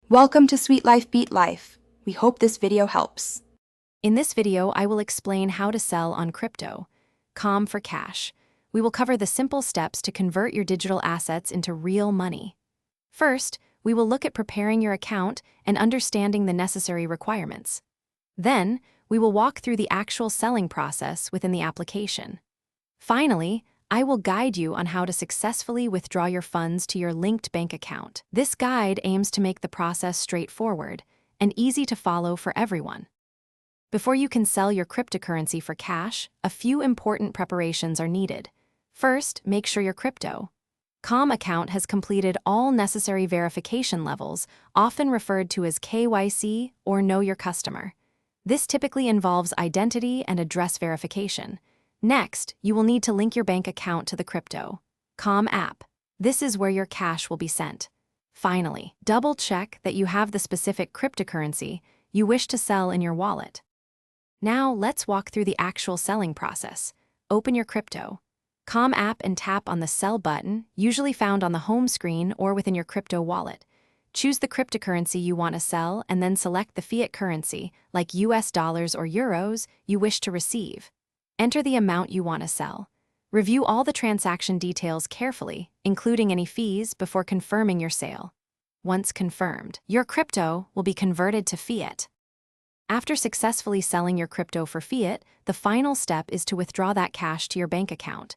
Welcome to Sweet Life Beat Life. We hope this video helps. In this video, I will explain how to sell on crypto. Calm for cash. We will cover the simple steps to convert your digital assets into real money. First, we will look at preparing your account and understanding the necessary requirements. Then, we will walk through the actual selling process within the application. Finally, I will guide you on how to successfully withdraw your funds to your linked bank account. This guide aims to make the process straightforward and easy to follow for everyone. Before you can sell your cryptocurrency for cash, a few important preparations are needed. First, make sure your crypto.com account has completed all necessary verification levels, often referred to as KYC or Know Your Customer. This typically involves identity and address verification. Next, you will need to link your bank account to the crypto.com app. This is where your cash will be sent. Finally, double-check that you have the specific cryptocurrency you wish to sell in your wallet. Now, let's walk through the actual selling process. Open your crypto.com app and tap on the Sell button, usually found on the home screen or within your crypto wallet. Choose the cryptocurrency you want to sell and then select the fiat currency, like US dollars or euros, you wish to receive. Enter the amount you want to sell. Review all the transaction details carefully, including any fees, before confirming your sale. Once confirmed, your crypto will be converted to fiat. After successfully selling your crypto for fiat, the final step is to withdraw that cash to your bank account.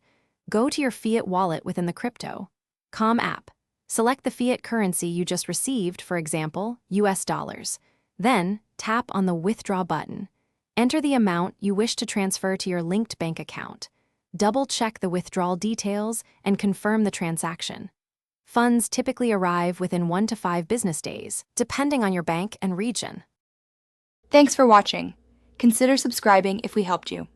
Go to your fiat wallet within the crypto.com app. Select the fiat currency you just received, for example, US dollars. Then, tap on the Withdraw button. Enter the amount you wish to transfer to your linked bank account. Double-check the withdrawal details and confirm the transaction. Funds typically arrive within 1 to 5 business days, depending on your bank and region. Thanks for watching. Consider subscribing if we helped you.